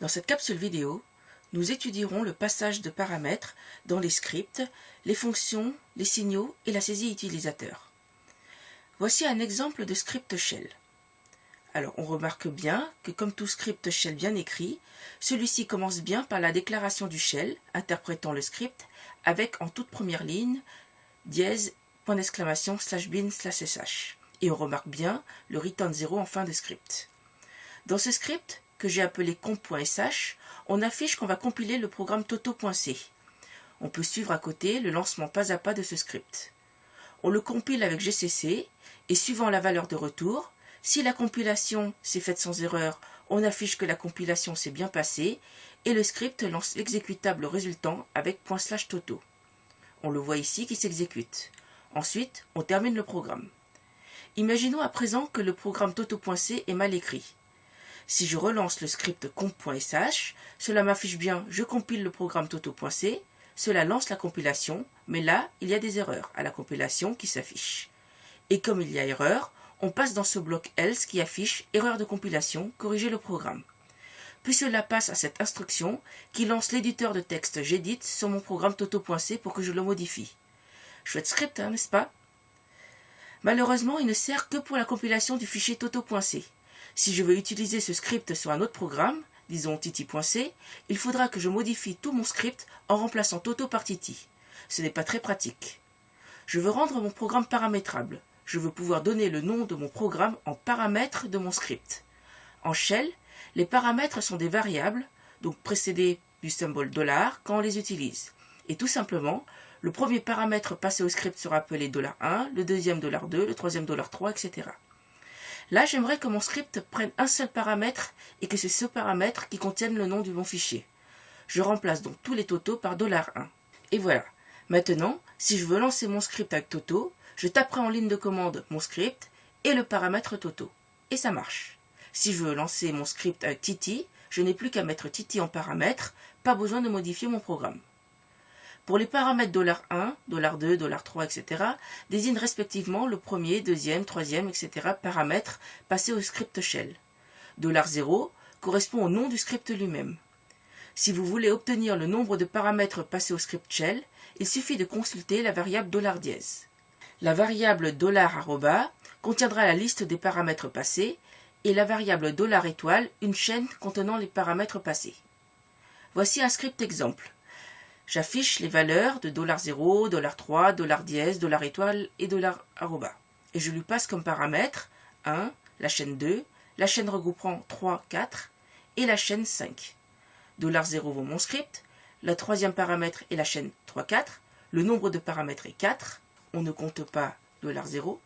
Dans cette capsule vidéo, nous étudierons le passage de paramètres dans les scripts, les fonctions, les signaux et la saisie utilisateur. Voici un exemple de script shell. Alors on remarque bien que comme tout script shell bien écrit, celui-ci commence bien par la déclaration du shell interprétant le script avec en toute première ligne dièse !bin/sh et on remarque bien le return 0 en fin de script. Dans ce script que j'ai appelé comp.sh, on affiche qu'on va compiler le programme toto.c. On peut suivre à côté le lancement pas à pas de ce script. On le compile avec GCC et suivant la valeur de retour, si la compilation s'est faite sans erreur, on affiche que la compilation s'est bien passée et le script lance l'exécutable résultant avec /toto. On le voit ici qui s'exécute. Ensuite, on termine le programme. Imaginons à présent que le programme toto.c est mal écrit. Si je relance le script comp.sh, cela m'affiche bien je compile le programme toto.c, cela lance la compilation, mais là, il y a des erreurs à la compilation qui s'affichent. Et comme il y a erreur, on passe dans ce bloc else qui affiche erreur de compilation, corriger le programme. Puis cela passe à cette instruction qui lance l'éditeur de texte j'édit sur mon programme toto.c pour que je le modifie. Chouette script, hein, n'est-ce pas? Malheureusement, il ne sert que pour la compilation du fichier toto.c. Si je veux utiliser ce script sur un autre programme, disons titi.c, il faudra que je modifie tout mon script en remplaçant toto par titi. Ce n'est pas très pratique. Je veux rendre mon programme paramétrable. Je veux pouvoir donner le nom de mon programme en paramètres de mon script. En shell, les paramètres sont des variables, donc précédés du symbole $, quand on les utilise. Et tout simplement, le premier paramètre passé au script sera appelé $1, le deuxième $2, le troisième $3, etc. Là, j'aimerais que mon script prenne un seul paramètre et que c'est ce paramètre qui contienne le nom de mon fichier. Je remplace donc tous les totaux par $1. Et voilà. Maintenant, si je veux lancer mon script avec toto, je taperai en ligne de commande mon script et le paramètre toto. Et ça marche. Si je veux lancer mon script avec titi, je n'ai plus qu'à mettre titi en paramètre, pas besoin de modifier mon programme. Pour les paramètres $1, $2, $3, etc., désigne respectivement le premier, deuxième, troisième, etc. paramètres passés au script shell. $0 correspond au nom du script lui-même. Si vous voulez obtenir le nombre de paramètres passés au script shell, il suffit de consulter la variable $. La variable $@ contiendra la liste des paramètres passés et la variable $étoile une chaîne contenant les paramètres passés. Voici un script exemple. J'affiche les valeurs de $0, $3, $étoile et $. Et je lui passe comme paramètres 1, la chaîne 2, la chaîne regroupant 3, 4 et la chaîne 5. $0 vaut mon script, le troisième paramètre est la chaîne 3, 4, le nombre de paramètres est 4, on ne compte pas $0,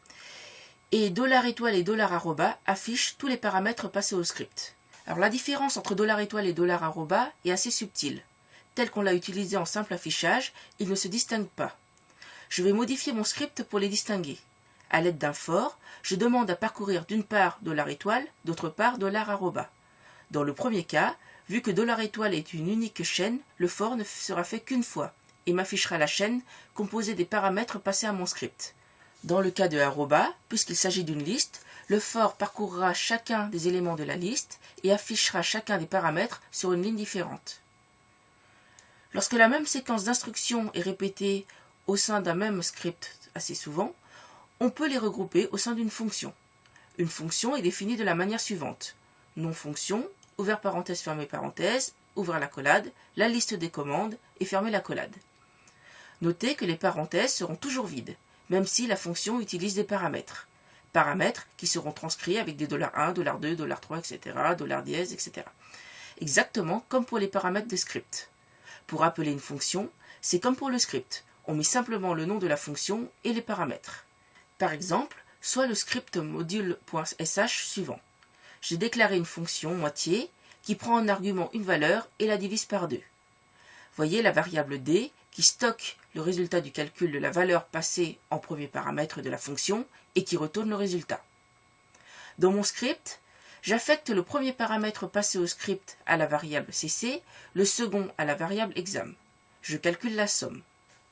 et $étoile et $@ affichent tous les paramètres passés au script. Alors la différence entre $étoile et $@ est assez subtile. Tel qu'on l'a utilisé en simple affichage, ils ne se distinguent pas. Je vais modifier mon script pour les distinguer. À l'aide d'un for, je demande à parcourir d'une part $étoile, d'autre part $. Dans le premier cas, vu que $étoile est une unique chaîne, le for ne sera fait qu'une fois et m'affichera la chaîne composée des paramètres passés à mon script. Dans le cas de arroba, puisqu'il s'agit d'une liste, le for parcourra chacun des éléments de la liste et affichera chacun des paramètres sur une ligne différente. Lorsque la même séquence d'instructions est répétée au sein d'un même script assez souvent, on peut les regrouper au sein d'une fonction. Une fonction est définie de la manière suivante. Nom fonction, ouvert parenthèse, fermé parenthèse, ouvrir l'accolade, la liste des commandes et fermer l'accolade. Notez que les parenthèses seront toujours vides, même si la fonction utilise des paramètres. Paramètres qui seront transcrits avec des $1, $2, $3, etc., $, etc. Exactement comme pour les paramètres de script. Pour appeler une fonction, c'est comme pour le script. On met simplement le nom de la fonction et les paramètres. Par exemple, soit le script module.sh suivant. J'ai déclaré une fonction moitié qui prend en argument une valeur et la divise par 2. Voyez la variable d qui stocke le résultat du calcul de la valeur passée en premier paramètre de la fonction et qui retourne le résultat. Dans mon script, j'affecte le premier paramètre passé au script à la variable cc, le second à la variable exam. Je calcule la somme.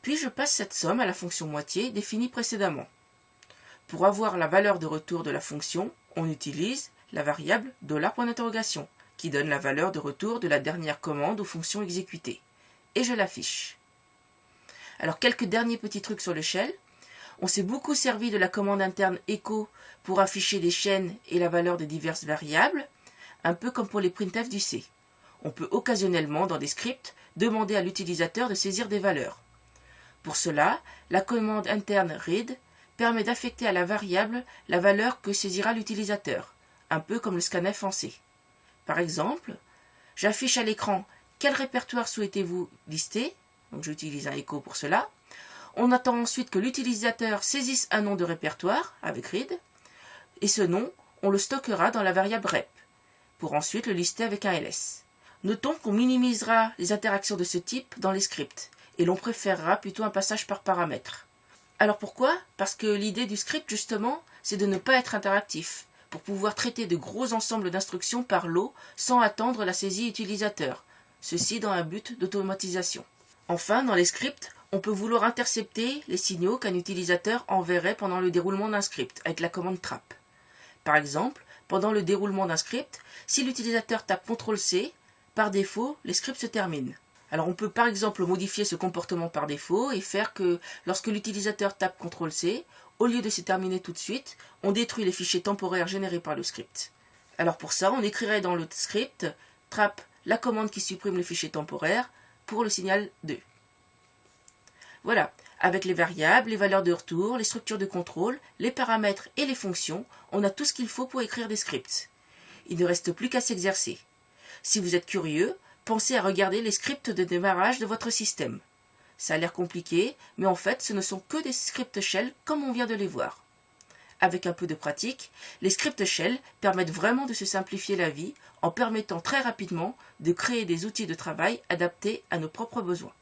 Puis je passe cette somme à la fonction moitié définie précédemment. Pour avoir la valeur de retour de la fonction, on utilise la variable $, qui donne la valeur de retour de la dernière commande ou fonction exécutée. Et je l'affiche. Alors quelques derniers petits trucs sur le shell. On s'est beaucoup servi de la commande interne echo pour afficher des chaînes et la valeur des diverses variables, un peu comme pour les printf du C. On peut occasionnellement, dans des scripts, demander à l'utilisateur de saisir des valeurs. Pour cela, la commande interne read permet d'affecter à la variable la valeur que saisira l'utilisateur, un peu comme le scanf en C. Par exemple, j'affiche à l'écran quel répertoire souhaitez-vous lister, donc j'utilise un echo pour cela. On attend ensuite que l'utilisateur saisisse un nom de répertoire avec read, et ce nom, on le stockera dans la variable rep, pour ensuite le lister avec un ls. Notons qu'on minimisera les interactions de ce type dans les scripts, et l'on préférera plutôt un passage par paramètre. Alors pourquoi? Parce que l'idée du script, justement, c'est de ne pas être interactif, pour pouvoir traiter de gros ensembles d'instructions par lot sans attendre la saisie utilisateur, ceci dans un but d'automatisation. Enfin, dans les scripts, on peut vouloir intercepter les signaux qu'un utilisateur enverrait pendant le déroulement d'un script, avec la commande trap. Par exemple, pendant le déroulement d'un script, si l'utilisateur tape CTRL-C, par défaut, les scripts se terminent. Alors on peut par exemple modifier ce comportement par défaut et faire que lorsque l'utilisateur tape CTRL-C, au lieu de se terminer tout de suite, on détruit les fichiers temporaires générés par le script. Alors pour ça, on écrirait dans le script trap la commande qui supprime le fichier temporaire pour le signal 2. Voilà, avec les variables, les valeurs de retour, les structures de contrôle, les paramètres et les fonctions, on a tout ce qu'il faut pour écrire des scripts. Il ne reste plus qu'à s'exercer. Si vous êtes curieux, pensez à regarder les scripts de démarrage de votre système. Ça a l'air compliqué, mais en fait, ce ne sont que des scripts shell comme on vient de les voir. Avec un peu de pratique, les scripts shell permettent vraiment de se simplifier la vie en permettant très rapidement de créer des outils de travail adaptés à nos propres besoins.